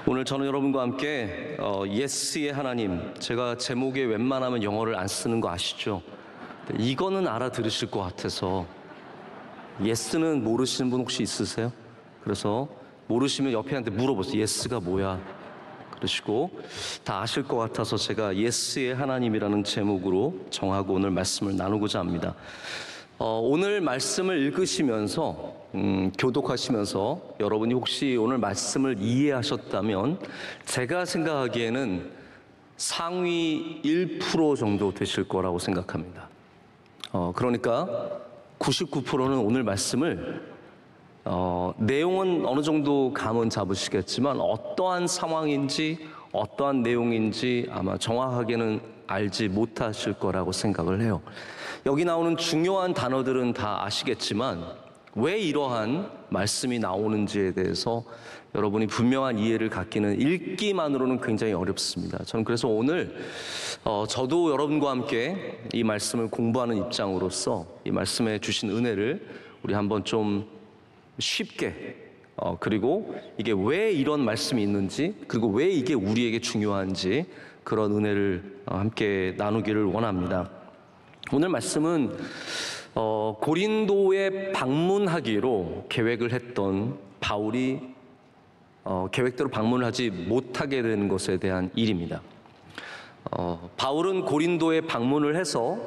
오늘 저는 여러분과 함께 예스의 하나님, 제가 제목에 웬만하면 영어를 안 쓰는 거 아시죠? 이거는 알아들으실 것 같아서. 예스는 모르시는 분 혹시 있으세요? 그래서 모르시면 옆에 한테 물어보세요. 예스가 뭐야? 그러시고 다 아실 것 같아서 제가 예스의 하나님이라는 제목으로 정하고 오늘 말씀을 나누고자 합니다. 오늘 말씀을 읽으시면서 교독하시면서 여러분이 혹시 오늘 말씀을 이해하셨다면 제가 생각하기에는 상위 1% 정도 되실 거라고 생각합니다. 그러니까 99%는 오늘 말씀을 내용은 어느 정도 감은 잡으시겠지만 어떠한 상황인지 어떠한 내용인지 아마 정확하게는 알지 못하실 거라고 생각을 해요. 여기 나오는 중요한 단어들은 다 아시겠지만 왜 이러한 말씀이 나오는지에 대해서 여러분이 분명한 이해를 갖기는 읽기만으로는 굉장히 어렵습니다. 저는 그래서 오늘 저도 여러분과 함께 이 말씀을 공부하는 입장으로서 이 말씀에 주신 은혜를 우리 한번 좀 쉽게 그리고 이게 왜 이런 말씀이 있는지 그리고 왜 이게 우리에게 중요한지 그런 은혜를 함께 나누기를 원합니다. 오늘 말씀은 고린도에 방문하기로 계획을 했던 바울이 계획대로 방문을 하지 못하게 된 것에 대한 일입니다. 바울은 고린도에 방문을 해서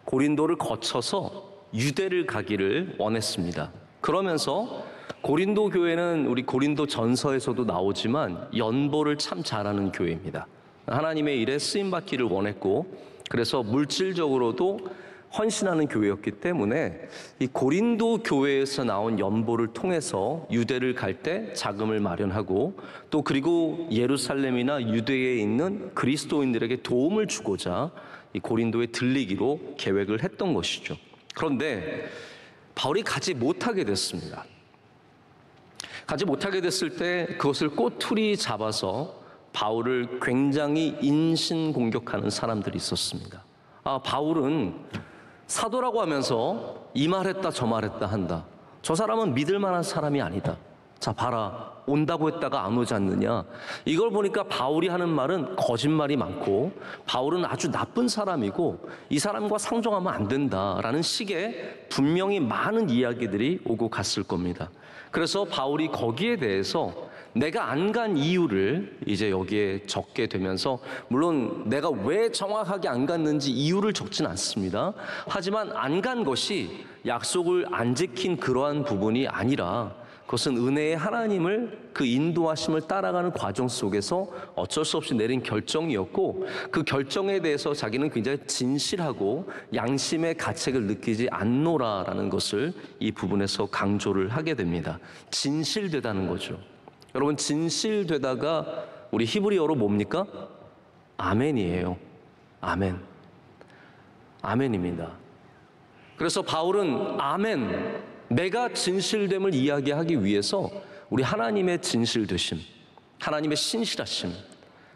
고린도를 거쳐서 유대를 가기를 원했습니다. 그러면서 고린도 교회는 우리 고린도 전서에서도 나오지만 연보를 참 잘하는 교회입니다. 하나님의 일에 쓰임받기를 원했고 그래서 물질적으로도 헌신하는 교회였기 때문에 이 고린도 교회에서 나온 연보를 통해서 유대를 갈 때 자금을 마련하고 또 그리고 예루살렘이나 유대에 있는 그리스도인들에게 도움을 주고자 이 고린도에 들리기로 계획을 했던 것이죠. 그런데 바울이 가지 못하게 됐습니다. 가지 못하게 됐을 때 그것을 꼬투리 잡아서 바울을 굉장히 인신공격하는 사람들이 있었습니다. 바울은 사도라고 하면서 이 말했다 저 말했다 한다. 저 사람은 믿을 만한 사람이 아니다. 자 봐라, 온다고 했다가 안 오지 않느냐. 이걸 보니까 바울이 하는 말은 거짓말이 많고 바울은 아주 나쁜 사람이고 이 사람과 상종하면 안 된다라는 식의 분명히 많은 이야기들이 오고 갔을 겁니다. 그래서 바울이 거기에 대해서 내가 안 간 이유를 이제 여기에 적게 되면서 물론 내가 왜 정확하게 안 갔는지 이유를 적진 않습니다. 하지만 안 간 것이 약속을 안 지킨 그러한 부분이 아니라 그것은 은혜의 하나님을 그 인도하심을 따라가는 과정 속에서 어쩔 수 없이 내린 결정이었고 그 결정에 대해서 자기는 굉장히 진실하고 양심의 가책을 느끼지 않노라라는 것을 이 부분에서 강조를 하게 됩니다. 진실되다는 거죠. 여러분 진실되다가 우리 히브리어로 뭡니까? 아멘이에요. 아멘. 아멘입니다. 그래서 바울은 아멘, 내가 진실됨을 이야기하기 위해서 우리 하나님의 진실되심, 하나님의 신실하심,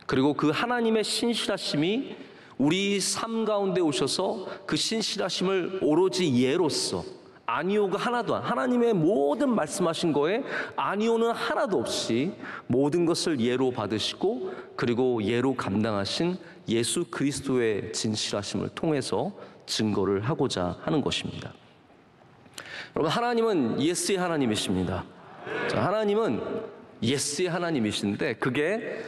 그리고 그 하나님의 신실하심이 우리 삶 가운데 오셔서 그 신실하심을 오로지 예로서 아니오가 하나도 하나님의 모든 말씀하신 거에 아니오는 하나도 없이 모든 것을 예로 받으시고 그리고 예로 감당하신 예수 그리스도의 진실하심을 통해서 증거를 하고자 하는 것입니다. 여러분 하나님은 예스의 하나님이십니다. 자, 하나님은 예스의 하나님이신데 그게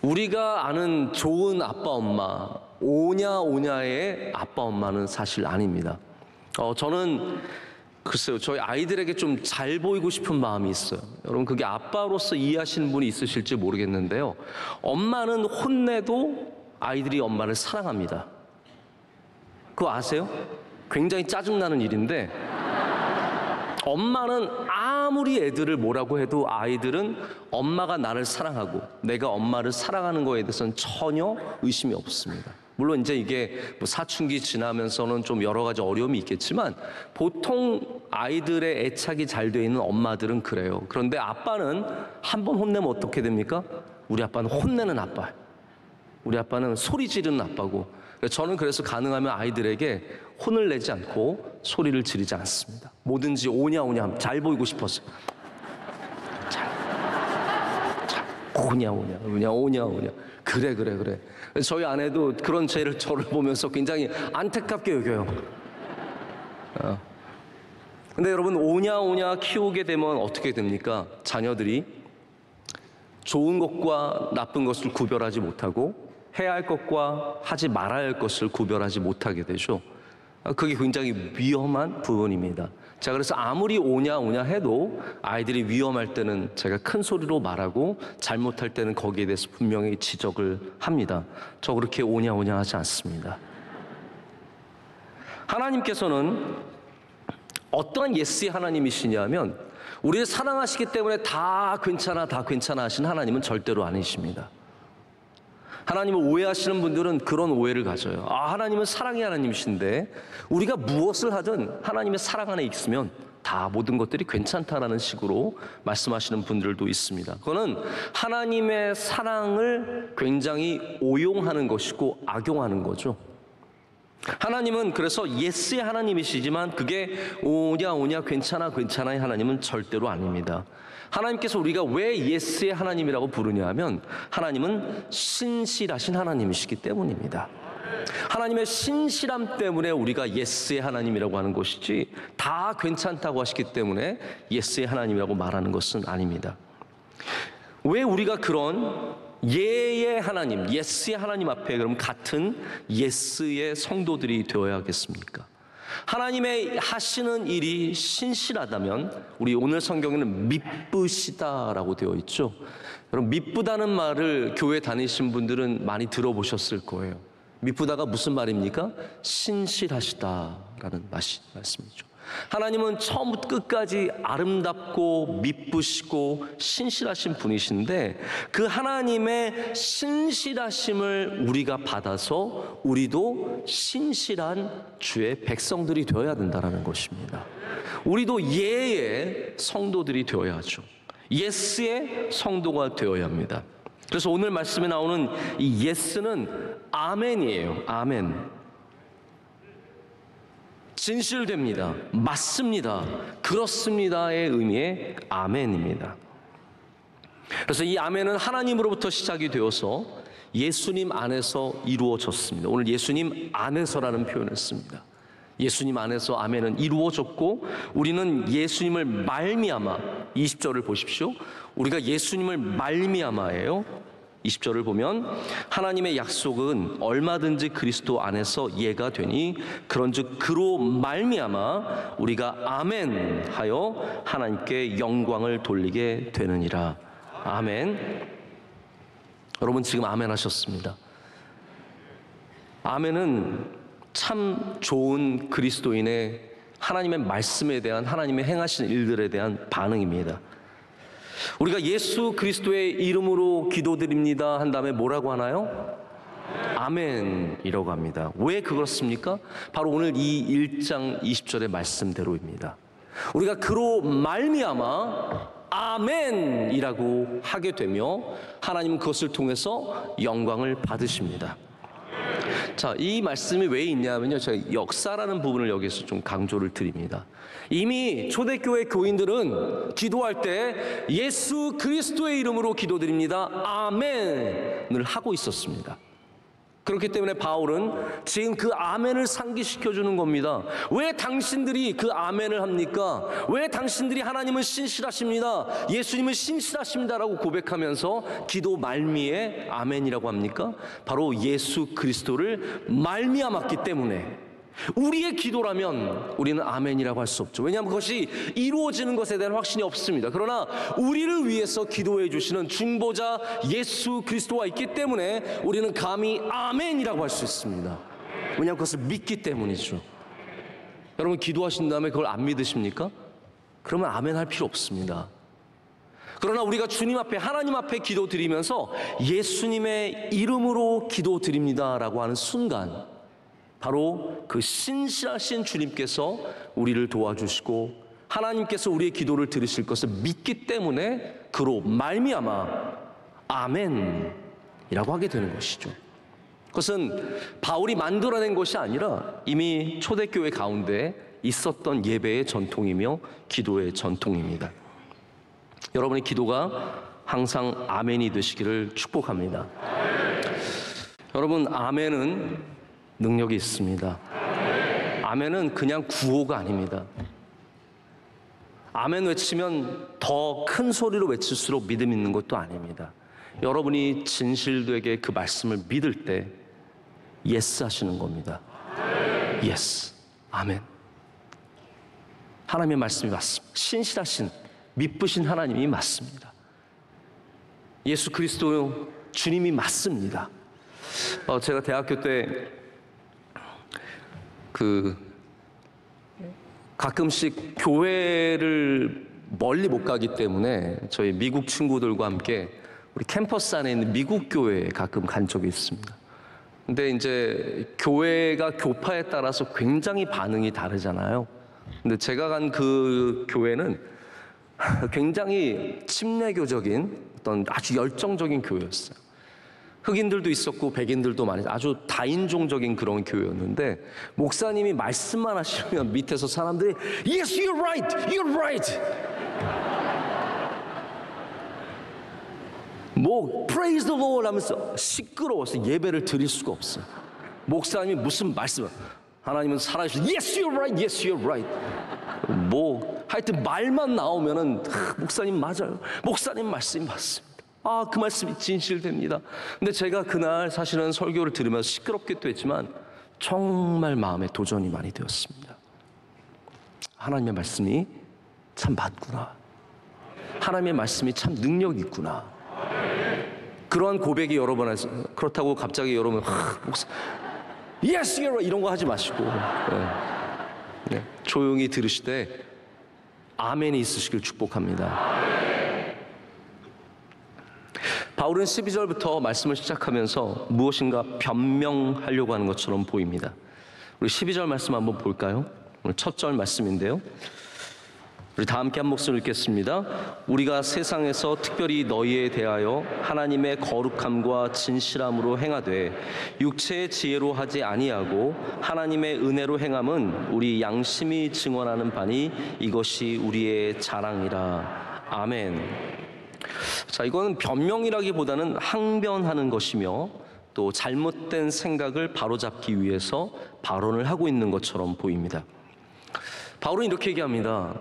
우리가 아는 좋은 아빠 엄마 오냐 오냐의 아빠 엄마는 사실 아닙니다. 저는 글쎄요, 저희 아이들에게 좀 잘 보이고 싶은 마음이 있어요. 여러분 그게 아빠로서 이해하시는 분이 있으실지 모르겠는데요, 엄마는 혼내도 아이들이 엄마를 사랑합니다. 그거 아세요? 굉장히 짜증나는 일인데 엄마는 아무리 애들을 뭐라고 해도 아이들은 엄마가 나를 사랑하고 내가 엄마를 사랑하는 거에 대해서는 전혀 의심이 없습니다. 물론 이제 이게 뭐 사춘기 지나면서는 좀 여러 가지 어려움이 있겠지만 보통 아이들의 애착이 잘 돼 있는 엄마들은 그래요. 그런데 아빠는 한 번 혼내면 어떻게 됩니까? 우리 아빠는 혼내는 아빠, 우리 아빠는 소리 지르는 아빠고 저는 그래서 가능하면 아이들에게 혼을 내지 않고 소리를 지르지 않습니다. 뭐든지 오냐 오냐 잘 보이고 싶었어요. 오냐 오냐 오냐 오냐 오냐. 그래. 저희 아내도 그런 저를 보면서 굉장히 안타깝게 여겨요. 근데 여러분, 오냐 키우게 되면 어떻게 됩니까? 자녀들이 좋은 것과 나쁜 것을 구별하지 못하고 해야 할 것과 하지 말아야 할 것을 구별하지 못하게 되죠. 그게 굉장히 위험한 부분입니다. 자, 그래서 아무리 오냐 해도 아이들이 위험할 때는 제가 큰 소리로 말하고 잘못할 때는 거기에 대해서 분명히 지적을 합니다. 저 그렇게 오냐 하지 않습니다. 하나님께서는 어떠한 예스의 하나님이시냐면, 우리를 사랑하시기 때문에 다 괜찮아 하신 하나님은 절대로 아니십니다. 하나님을 오해하시는 분들은 그런 오해를 가져요. 하나님은 사랑의 하나님이신데 우리가 무엇을 하든 하나님의 사랑 안에 있으면 다 모든 것들이 괜찮다라는 식으로 말씀하시는 분들도 있습니다. 그거는 하나님의 사랑을 굉장히 오용하는 것이고 악용하는 거죠. 하나님은 그래서 예스의 하나님이시지만 그게 오냐 괜찮아의 하나님은 절대로 아닙니다. 하나님께서 우리가 왜 예스의 하나님이라고 부르냐 하면, 하나님은 신실하신 하나님이시기 때문입니다. 하나님의 신실함 때문에 우리가 예스의 하나님이라고 하는 것이지, 다 괜찮다고 하시기 때문에 예스의 하나님이라고 말하는 것은 아닙니다. 왜 우리가 그런 예의 하나님, 예스의 하나님 앞에 그럼 같은 예스의 성도들이 되어야겠습니까? 하나님의 하시는 일이 신실하다면, 우리 오늘 성경에는 미쁘시다라고 되어 있죠. 여러분, 미쁘다는 말을 교회 다니신 분들은 많이 들어보셨을 거예요. 미쁘다가 무슨 말입니까? 신실하시다라는 말씀이죠. 하나님은 처음부터 끝까지 아름답고 미쁘시고 신실하신 분이신데, 그 하나님의 신실하심을 우리가 받아서 우리도 신실한 주의 백성들이 되어야 된다는 것입니다. 우리도 예의 성도들이 되어야죠. 예스의 성도가 되어야 합니다. 그래서 오늘 말씀에 나오는 이 예스는 아멘이에요. 아멘. 진실됩니다. 맞습니다. 그렇습니다의 의미의 아멘입니다. 그래서 이 아멘은 하나님으로부터 시작이 되어서 예수님 안에서 이루어졌습니다. 오늘 예수님 안에서라는 표현을 씁니다. 예수님 안에서 아멘은 이루어졌고, 우리는 예수님을 말미암아, 20절을 보십시오. 우리가 예수님을 말미암아예요. 20절을 보면, 하나님의 약속은 얼마든지 그리스도 안에서 예가 되니 그런즉 그로 말미암아 우리가 아멘 하여 하나님께 영광을 돌리게 되느니라. 아멘. 여러분, 지금 아멘 하셨습니다. 아멘은 참 좋은 그리스도인의 하나님의 말씀에 대한, 하나님의 행하신 일들에 대한 반응입니다. 우리가 예수 그리스도의 이름으로 기도드립니다 한 다음에 뭐라고 하나요? 아멘이라고 합니다. 왜 그렇습니까? 바로 오늘 이 1장 20절의 말씀대로입니다. 우리가 그로 말미암아 아멘이라고 하게 되며 하나님은 그것을 통해서 영광을 받으십니다. 자, 이 말씀이 왜 있냐면요, 제가 역사라는 부분을 여기서 좀 강조를 드립니다. 이미 초대교회 교인들은 기도할 때 예수 그리스도의 이름으로 기도드립니다, 아멘을 하고 있었습니다. 그렇기 때문에 바울은 지금 그 아멘을 상기시켜주는 겁니다. 왜 당신들이 그 아멘을 합니까? 왜 당신들이 하나님은 신실하십니다, 예수님은 신실하십니다라고 고백하면서 기도 말미에 아멘이라고 합니까? 바로 예수 그리스도를 말미암았기 때문에 우리의 기도라면 우리는 아멘이라고 할 수 없죠. 왜냐하면 그것이 이루어지는 것에 대한 확신이 없습니다. 그러나 우리를 위해서 기도해 주시는 중보자 예수 그리스도가 있기 때문에 우리는 감히 아멘이라고 할 수 있습니다. 왜냐하면 그것을 믿기 때문이죠. 여러분, 기도하신 다음에 그걸 안 믿으십니까? 그러면 아멘 할 필요 없습니다. 그러나 우리가 주님 앞에, 하나님 앞에 기도드리면서 예수님의 이름으로 기도드립니다라고 하는 순간, 바로 그 신실하신 주님께서 우리를 도와주시고 하나님께서 우리의 기도를 들으실 것을 믿기 때문에 그로 말미암아 아멘이라고 하게 되는 것이죠. 그것은 바울이 만들어낸 것이 아니라 이미 초대교회 가운데 있었던 예배의 전통이며 기도의 전통입니다. 여러분의 기도가 항상 아멘이 되시기를 축복합니다. 여러분, 아멘은 능력이 있습니다. 아멘은 그냥 구호가 아닙니다. 아멘 외치면 더 큰 소리로 외칠수록 믿음 있는 것도 아닙니다. 여러분이 진실되게 그 말씀을 믿을 때 예스 하시는 겁니다. 예스, 아멘. 하나님의 말씀이 맞습니다. 신실하신, 미쁘신 하나님이 맞습니다. 예수 그리스도 주님이 맞습니다. 제가 대학교 때 가끔씩 교회를 멀리 못 가기 때문에 저희 미국 친구들과 함께 우리 캠퍼스 안에 있는 미국 교회에 가끔 간 적이 있습니다. 근데 이제 교회가 교파에 따라서 굉장히 반응이 다르잖아요. 근데 제가 간 그 교회는 굉장히 침례교적인 어떤 아주 열정적인 교회였어요. 흑인들도 있었고 백인들도 많이, 아주 다인종적인 그런 교회였는데, 목사님이 말씀만 하시면 밑에서 사람들이 Yes, you're right, you're right. 뭐 Praise the Lord 하면서 시끄러워서 예배를 드릴 수가 없어요. 목사님이 무슨 말씀을, 하나님은 살아계시고 Yes, you're right, yes, you're right. 뭐 하여튼 말만 나오면은 목사님 맞아요, 목사님 말씀이 맞습니다. 그 말씀이 진실됩니다. 근데 제가 그날 사실은 설교를 들으면서 시끄럽기도 했지만 정말 마음에 도전이 많이 되었습니다. 하나님의 말씀이 참 맞구나. 하나님의 말씀이 참 능력이 있구나. 그러한 고백이 여러 번 해서, 그렇다고 갑자기 여러분 목사 Yes, you're right 이런 거 하지 마시고 조용히 들으시되 아멘이 있으시길 축복합니다. 바울은 12절부터 말씀을 시작하면서 무엇인가 변명하려고 하는 것처럼 보입니다. 우리 12절 말씀 한번 볼까요? 오늘 첫 절 말씀인데요. 우리 다 함께 한 목소리 읽겠습니다. 우리가 세상에서 특별히 너희에 대하여 하나님의 거룩함과 진실함으로 행하되 육체의 지혜로 하지 아니하고 하나님의 은혜로 행함은 우리 양심이 증언하는 바니 이것이 우리의 자랑이라. 아멘. 자, 이거는 변명이라기보다는 항변하는 것이며 또 잘못된 생각을 바로잡기 위해서 발언을 하고 있는 것처럼 보입니다. 바울은 이렇게 얘기합니다.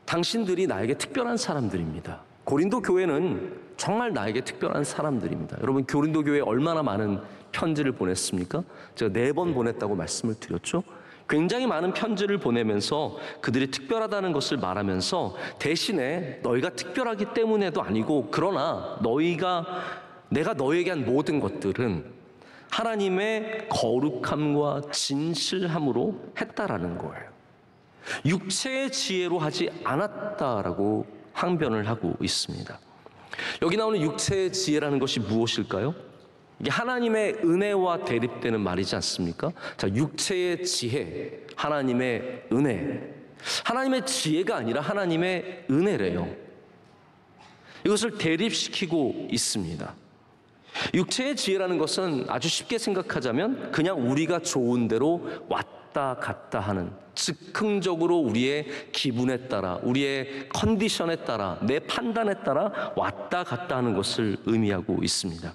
당신들이 나에게 특별한 사람들입니다. 고린도 교회는 정말 나에게 특별한 사람들입니다. 여러분, 고린도 교회에 얼마나 많은 편지를 보냈습니까? 제가 4번 보냈다고 말씀을 드렸죠. 굉장히 많은 편지를 보내면서 그들이 특별하다는 것을 말하면서 대신에 너희가 특별하기 때문에도 아니고, 그러나 내가 너희에게 한 모든 것들은 하나님의 거룩함과 진실함으로 했다라는 거예요. 육체의 지혜로 하지 않았다라고 항변을 하고 있습니다. 여기 나오는 육체의 지혜라는 것이 무엇일까요? 이게 하나님의 은혜와 대립되는 말이지 않습니까? 자, 육체의 지혜, 하나님의 은혜. 하나님의 지혜가 아니라 하나님의 은혜래요. 이것을 대립시키고 있습니다. 육체의 지혜라는 것은 아주 쉽게 생각하자면 그냥 우리가 좋은 대로 왔다 갔다 하는, 즉흥적으로 우리의 기분에 따라, 우리의 컨디션에 따라, 내 판단에 따라 왔다 갔다 하는 것을 의미하고 있습니다.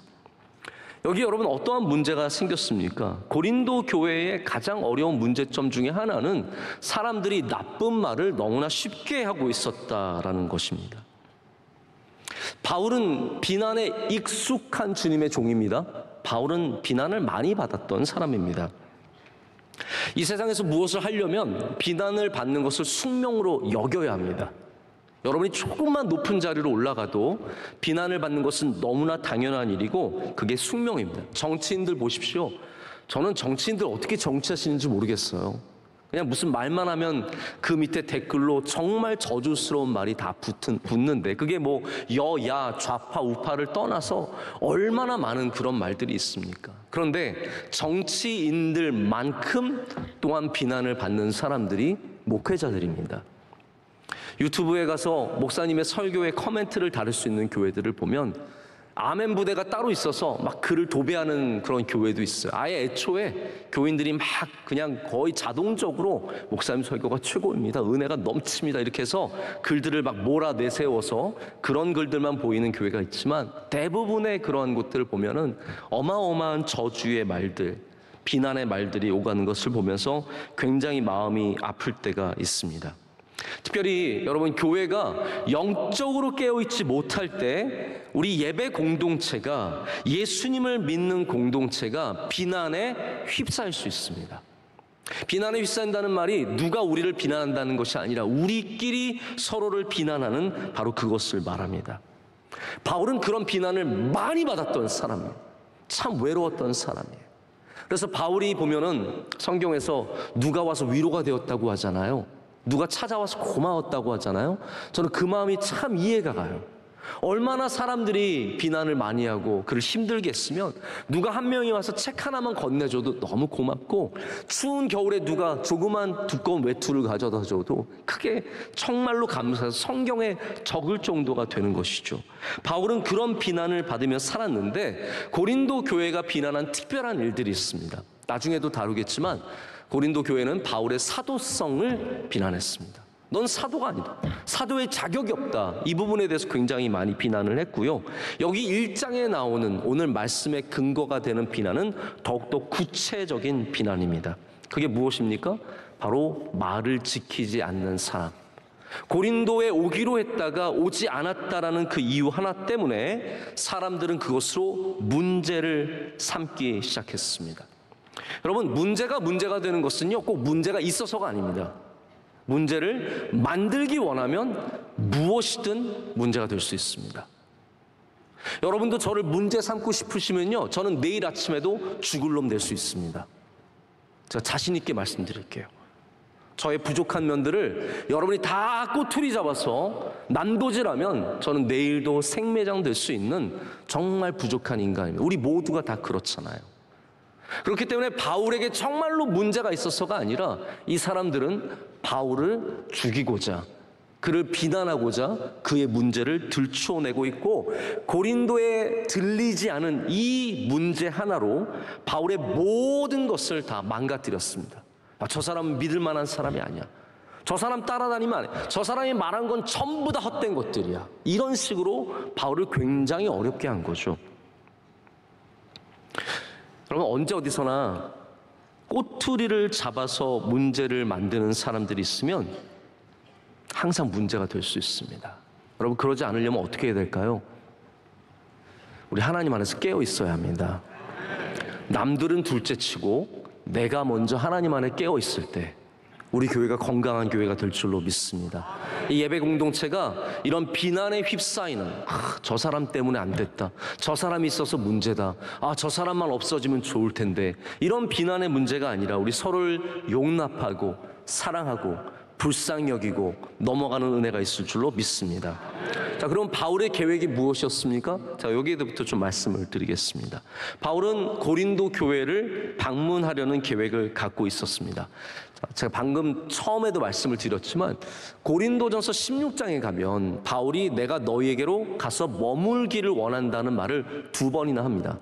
여기 여러분 어떠한 문제가 생겼습니까? 고린도 교회의 가장 어려운 문제점 중에 하나는 사람들이 나쁜 말을 너무나 쉽게 하고 있었다라는 것입니다. 바울은 비난에 익숙한 주님의 종입니다. 바울은 비난을 많이 받았던 사람입니다. 이 세상에서 무엇을 하려면 비난을 받는 것을 숙명으로 여겨야 합니다. 여러분이 조금만 높은 자리로 올라가도 비난을 받는 것은 너무나 당연한 일이고 그게 숙명입니다. 정치인들 보십시오. 저는 정치인들 어떻게 정치하시는지 모르겠어요. 그냥 무슨 말만 하면 그 밑에 댓글로 정말 저주스러운 말이 다 붙는데, 그게 뭐 여야 좌파 우파를 떠나서 얼마나 많은 그런 말들이 있습니까? 그런데 정치인들만큼 또한 비난을 받는 사람들이 목회자들입니다. 유튜브에 가서 목사님의 설교에 코멘트를 달을 수 있는 교회들을 보면 아멘 부대가 따로 있어서 막 그를 도배하는 그런 교회도 있어요. 아예 애초에 교인들이 막 그냥 거의 자동적으로 목사님 설교가 최고입니다, 은혜가 넘칩니다, 이렇게 해서 글들을 막 몰아내세워서 그런 글들만 보이는 교회가 있지만, 대부분의 그러한 곳들을 보면은 어마어마한 저주의 말들, 비난의 말들이 오가는 것을 보면서 굉장히 마음이 아플 때가 있습니다. 특별히 여러분, 교회가 영적으로 깨어있지 못할 때 우리 예배 공동체가, 예수님을 믿는 공동체가 비난에 휩싸일 수 있습니다. 비난에 휩싸인다는 말이 누가 우리를 비난한다는 것이 아니라 우리끼리 서로를 비난하는, 바로 그것을 말합니다. 바울은 그런 비난을 많이 받았던 사람이에요. 참 외로웠던 사람이에요. 그래서 바울이 보면은 성경에서 누가 와서 위로가 되었다고 하잖아요. 누가 찾아와서 고마웠다고 하잖아요. 저는 그 마음이 참 이해가 가요. 얼마나 사람들이 비난을 많이 하고 그를 힘들게 했으면 누가 한 명이 와서 책 하나만 건네줘도 너무 고맙고, 추운 겨울에 누가 조그만 두꺼운 외투를 가져다 줘도 크게 정말로 감사해서 성경에 적을 정도가 되는 것이죠. 바울은 그런 비난을 받으며 살았는데, 고린도 교회가 비난한 특별한 일들이 있습니다. 나중에도 다루겠지만 고린도 교회는 바울의 사도성을 비난했습니다. 넌 사도가 아니다, 사도의 자격이 없다, 이 부분에 대해서 굉장히 많이 비난을 했고요. 여기 1장에 나오는 오늘 말씀의 근거가 되는 비난은 더욱더 구체적인 비난입니다. 그게 무엇입니까? 바로 말을 지키지 않는 사람. 고린도에 오기로 했다가 오지 않았다라는 그 이유 하나 때문에 사람들은 그것으로 문제를 삼기 시작했습니다. 여러분, 문제가 되는 것은요, 꼭 문제가 있어서가 아닙니다. 문제를 만들기 원하면 무엇이든 문제가 될 수 있습니다. 여러분도 저를 문제 삼고 싶으시면요, 저는 내일 아침에도 죽을 놈 될 수 있습니다. 제가 자신 있게 말씀드릴게요. 저의 부족한 면들을 여러분이 다 꼬투리 잡아서 난도질하면 저는 내일도 생매장 될 수 있는 정말 부족한 인간입니다. 우리 모두가 다 그렇잖아요. 그렇기 때문에 바울에게 정말로 문제가 있어서가 아니라 이 사람들은 바울을 죽이고자, 그를 비난하고자 그의 문제를 들추어내고 있고, 고린도에 들리지 않은 이 문제 하나로 바울의 모든 것을 다 망가뜨렸습니다. 저 사람은 믿을 만한 사람이 아니야, 저 사람 따라다니면 안 해, 저 사람이 말한 건 전부 다 헛된 것들이야, 이런 식으로 바울을 굉장히 어렵게 한 거죠. 여러분, 언제 어디서나 꼬투리를 잡아서 문제를 만드는 사람들이 있으면 항상 문제가 될 수 있습니다. 여러분, 그러지 않으려면 어떻게 해야 될까요? 우리 하나님 안에서 깨어 있어야 합니다. 남들은 둘째치고 내가 먼저 하나님 안에 깨어 있을 때 우리 교회가 건강한 교회가 될 줄로 믿습니다. 이 예배 공동체가 이런 비난에 휩싸이는, 저 사람 때문에 안 됐다, 저 사람이 있어서 문제다, 저 사람만 없어지면 좋을 텐데, 이런 비난의 문제가 아니라 우리 서로를 용납하고 사랑하고 불쌍히 여기고 넘어가는 은혜가 있을 줄로 믿습니다. 자, 그럼 바울의 계획이 무엇이었습니까? 자, 여기에부터 좀 말씀을 드리겠습니다. 바울은 고린도 교회를 방문하려는 계획을 갖고 있었습니다. 제가 방금 처음에도 말씀을 드렸지만 고린도전서 16장에 가면 바울이 내가 너희에게로 가서 머물기를 원한다는 말을 2번이나 합니다.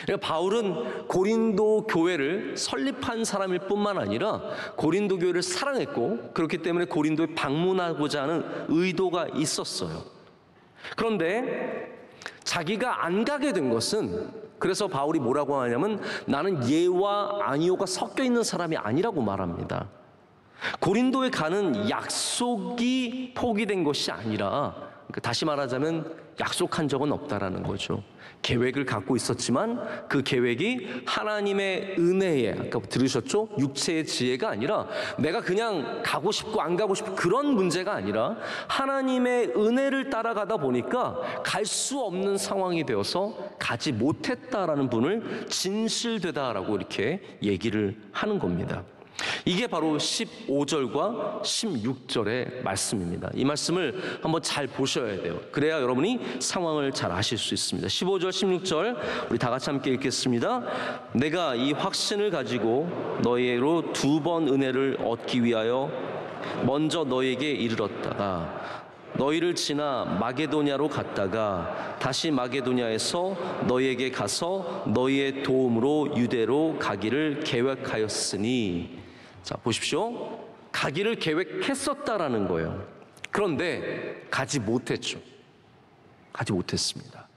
그러니까 바울은 고린도 교회를 설립한 사람일 뿐만 아니라 고린도 교회를 사랑했고, 그렇기 때문에 고린도에 방문하고자 하는 의도가 있었어요. 그런데 자기가 안 가게 된 것은, 그래서 바울이 뭐라고 하냐면 나는 예와 아니오가 섞여 있는 사람이 아니라고 말합니다. 고린도에 가는 약속이 포기된 것이 아니라, 다시 말하자면 약속한 적은 없다라는 거죠. 계획을 갖고 있었지만 그 계획이 하나님의 은혜에, 아까 들으셨죠? 육체의 지혜가 아니라 내가 그냥 가고 싶고 안 가고 싶고 그런 문제가 아니라 하나님의 은혜를 따라가다 보니까 갈 수 없는 상황이 되어서 가지 못했다라는 분을 진실되다라고 이렇게 얘기를 하는 겁니다. 이게 바로 15절과 16절의 말씀입니다. 이 말씀을 한번 잘 보셔야 돼요. 그래야 여러분이 상황을 잘 아실 수 있습니다. 15절, 16절 우리 다 같이 함께 읽겠습니다. 내가 이 확신을 가지고 너희로 2번 은혜를 얻기 위하여 먼저 너희에게 이르렀다가 너희를 지나 마게도냐로 갔다가 다시 마게도냐에서 너희에게 가서 너희의 도움으로 유대로 가기를 계획하였으니. 자, 보십시오. 가기를 계획했었다라는 거예요. 그런데 가지 못했죠. 가지 못했습니다.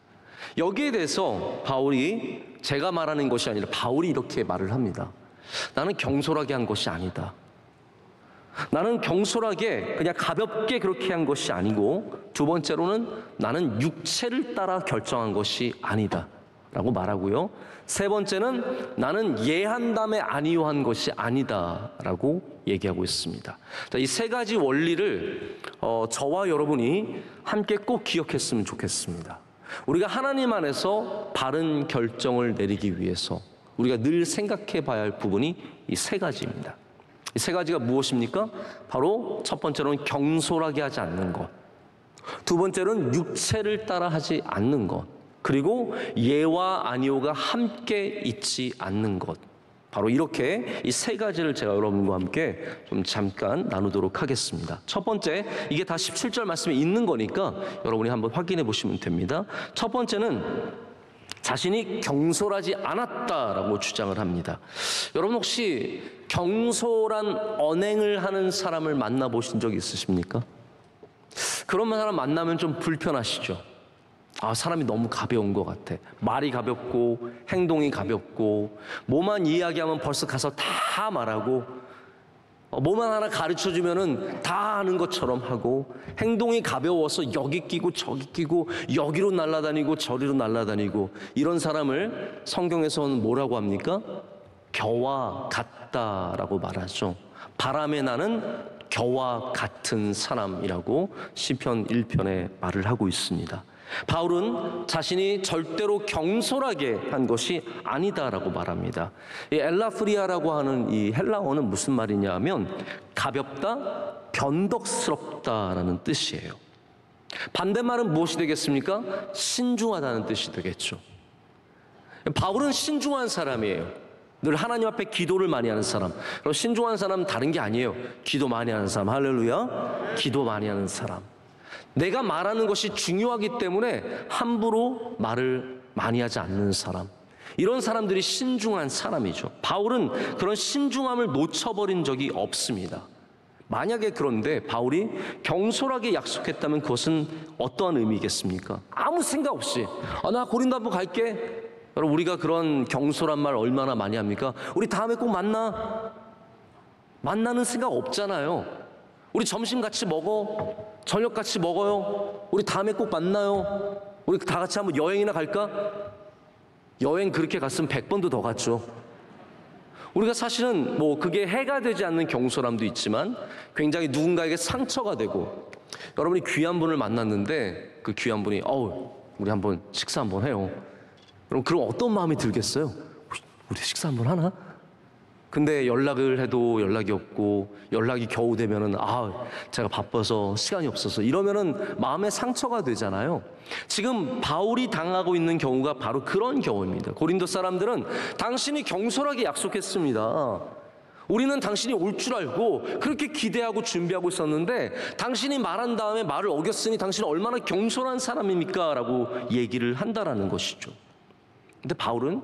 여기에 대해서 바울이, 제가 말하는 것이 아니라 바울이 이렇게 말을 합니다. 나는 경솔하게 한 것이 아니다. 나는 경솔하게 그냥 가볍게 그렇게 한 것이 아니고, 두 번째로는 나는 육체를 따라 결정한 것이 아니다 라고 말하고요. 세 번째는 나는 예한담에 안위요한 것이 아니다 라고 얘기하고 있습니다. 자, 이 세 가지 원리를 저와 여러분이 함께 꼭 기억했으면 좋겠습니다. 우리가 하나님 안에서 바른 결정을 내리기 위해서 우리가 늘 생각해 봐야 할 부분이 이 세 가지입니다. 이 세 가지가 무엇입니까? 바로 첫 번째로는 경솔하게 하지 않는 것, 두 번째로는 육체를 따라 하지 않는 것, 그리고 예와 아니오가 함께 있지 않는 것. 바로 이렇게 이 세 가지를 제가 여러분과 함께 좀 잠깐 나누도록 하겠습니다. 첫 번째, 이게 다 17절 말씀에 있는 거니까 여러분이 한번 확인해 보시면 됩니다. 첫 번째는 자신이 경솔하지 않았다라고 주장을 합니다. 여러분 혹시 경솔한 언행을 하는 사람을 만나보신 적 있으십니까? 그런 사람 만나면 좀 불편하시죠? 아, 사람이 너무 가벼운 것 같아. 말이 가볍고 행동이 가볍고, 뭐만 이야기하면 벌써 가서 다 말하고, 뭐만 하나 가르쳐주면은 다 아는 것처럼 하고, 행동이 가벼워서 여기 끼고 저기 끼고 여기로 날아다니고 저리로 날아다니고, 이런 사람을 성경에서는 뭐라고 합니까? 겨와 같다라고 말하죠. 바람에 나는 겨와 같은 사람이라고 시편 1편에 말을 하고 있습니다. 바울은 자신이 절대로 경솔하게 한 것이 아니다라고 말합니다. 이 엘라프리아라고 하는 이 헬라어는 무슨 말이냐 하면 가볍다, 변덕스럽다라는 뜻이에요. 반대말은 무엇이 되겠습니까? 신중하다는 뜻이 되겠죠. 바울은 신중한 사람이에요. 늘 하나님 앞에 기도를 많이 하는 사람. 그리고 신중한 사람은 다른 게 아니에요. 기도 많이 하는 사람. 할렐루야. 기도 많이 하는 사람. 내가 말하는 것이 중요하기 때문에 함부로 말을 많이 하지 않는 사람. 이런 사람들이 신중한 사람이죠. 바울은 그런 신중함을 놓쳐버린 적이 없습니다. 만약에 그런데 바울이 경솔하게 약속했다면 그것은 어떠한 의미겠습니까? 아무 생각 없이 나 고린도 한번 갈게. 여러분, 우리가 그런 경솔한 말 얼마나 많이 합니까? 우리 다음에 꼭 만나는 생각 없잖아요. 우리 점심 같이 먹어, 저녁 같이 먹어요, 우리 다음에 꼭 만나요, 우리 다 같이 한번 여행이나 갈까? 여행 그렇게 갔으면 100번도 더 갔죠. 우리가 사실은 뭐 그게 해가 되지 않는 경솔함도 있지만 굉장히 누군가에게 상처가 되고, 여러분이 귀한 분을 만났는데 그 귀한 분이 우리 한번 식사 한번 해요. 그럼 어떤 마음이 들겠어요? 우리 식사 한번 하나? 근데 연락을 해도 연락이 없고, 연락이 겨우 되면은 제가 바빠서 시간이 없어서, 이러면은 마음에 상처가 되잖아요. 지금 바울이 당하고 있는 경우가 바로 그런 경우입니다. 고린도 사람들은 당신이 경솔하게 약속했습니다. 우리는 당신이 올 줄 알고 그렇게 기대하고 준비하고 있었는데 당신이 말한 다음에 말을 어겼으니 당신은 얼마나 경솔한 사람입니까? 라고 얘기를 한다라는 것이죠. 근데 바울은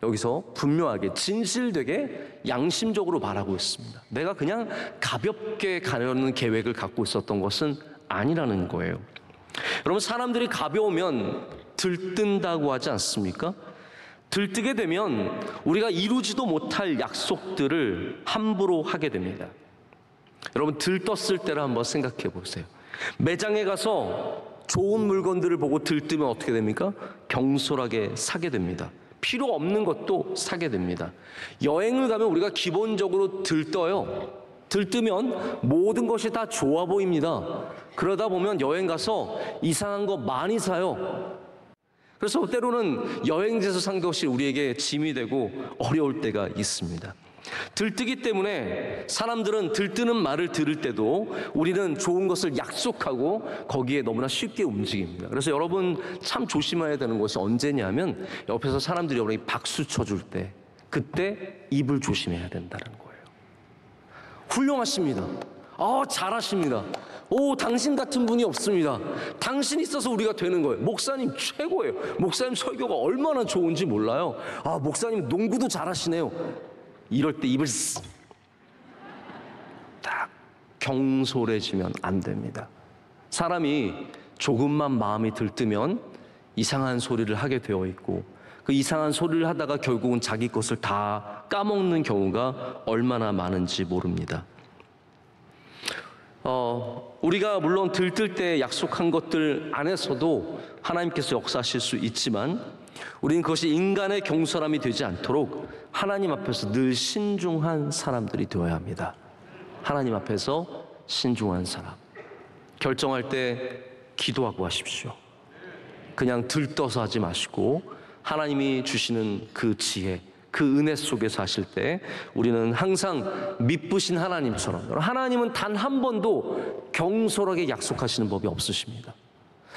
여기서 분명하게 진실되게 양심적으로 말하고 있습니다. 내가 그냥 가볍게 가려는 계획을 갖고 있었던 것은 아니라는 거예요. 여러분, 사람들이 가벼우면 들뜬다고 하지 않습니까? 들뜨게 되면 우리가 이루지도 못할 약속들을 함부로 하게 됩니다. 여러분, 들떴을 때를 한번 생각해 보세요. 매장에 가서 좋은 물건들을 보고 들뜨면 어떻게 됩니까? 경솔하게 사게 됩니다. 필요 없는 것도 사게 됩니다. 여행을 가면 우리가 기본적으로 들떠요. 들뜨면 모든 것이 다 좋아 보입니다. 그러다 보면 여행 가서 이상한 거 많이 사요. 그래서 때로는 여행지에서 산 것이 우리에게 짐이 되고 어려울 때가 있습니다. 들뜨기 때문에 사람들은 들뜨는 말을 들을 때도 우리는 좋은 것을 약속하고 거기에 너무나 쉽게 움직입니다. 그래서 여러분 참 조심해야 되는 것이 언제냐면, 옆에서 사람들이 여러분이 박수 쳐줄 때, 그때 입을 조심해야 된다는 거예요. 훌륭하십니다. 잘하십니다. 당신 같은 분이 없습니다. 당신이 있어서 우리가 되는 거예요. 목사님 최고예요. 목사님 설교가 얼마나 좋은지 몰라요. 목사님 농구도 잘하시네요. 이럴 때 입을 딱 경솔해지면 안 됩니다. 사람이 조금만 마음이 들뜨면 이상한 소리를 하게 되어 있고, 그 이상한 소리를 하다가 결국은 자기 것을 다 까먹는 경우가 얼마나 많은지 모릅니다. 우리가 물론 들뜰 때 약속한 것들 안에서도 하나님께서 역사하실 수 있지만, 우리는 그것이 인간의 경솔함이 되지 않도록 하나님 앞에서 늘 신중한 사람들이 되어야 합니다. 하나님 앞에서 신중한 사람. 결정할 때 기도하고 하십시오. 그냥 들떠서 하지 마시고 하나님이 주시는 그 지혜, 그 은혜 속에서 하실 때 우리는 항상 미쁘신 하나님처럼, 하나님은 단 한 번도 경솔하게 약속하시는 법이 없으십니다.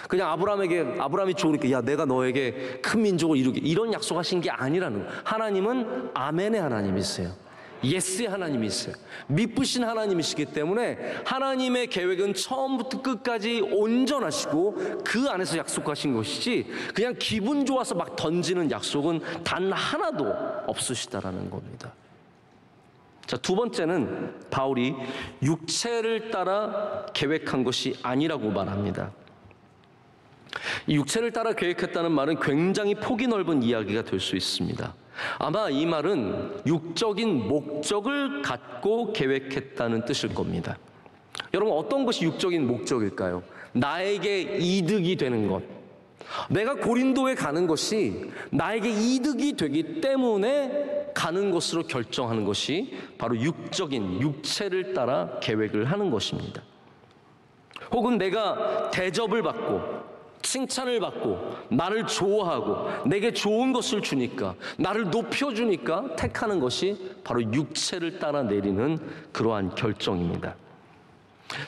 그냥 아브라함이 좋으니까 야 내가 너에게 큰 민족을 이루게, 이런 약속하신 게 아니라는 거예요. 하나님은 아멘의 하나님이세요. 예스의 하나님이세요. 미쁘신 하나님이시기 때문에 하나님의 계획은 처음부터 끝까지 온전하시고 그 안에서 약속하신 것이지, 그냥 기분 좋아서 막 던지는 약속은 단 하나도 없으시다라는 겁니다. 자, 두 번째는 바울이 육체를 따라 계획한 것이 아니라고 말합니다. 이 육체를 따라 계획했다는 말은 굉장히 폭이 넓은 이야기가 될 수 있습니다. 아마 이 말은 육적인 목적을 갖고 계획했다는 뜻일 겁니다. 여러분, 어떤 것이 육적인 목적일까요? 나에게 이득이 되는 것. 내가 고린도에 가는 것이 나에게 이득이 되기 때문에 가는 것으로 결정하는 것이 바로 육체를 따라 계획을 하는 것입니다. 혹은 내가 대접을 받고 칭찬을 받고 나를 좋아하고 내게 좋은 것을 주니까, 나를 높여주니까 택하는 것이 바로 육체를 따라 내리는 그러한 결정입니다.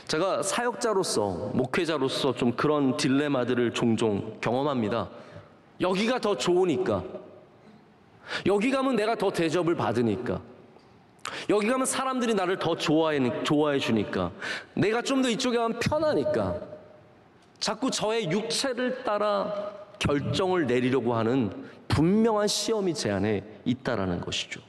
제가 사역자로서, 목회자로서 좀 그런 딜레마들을 종종 경험합니다. 여기가 더 좋으니까, 여기 가면 내가 더 대접을 받으니까, 여기 가면 사람들이 나를 더 좋아해 주니까, 내가 좀 더 이쪽에 가면 편하니까 자꾸 저의 육체를 따라 결정을 내리려고 하는 분명한 시험이 제 안에 있다라는 것이죠.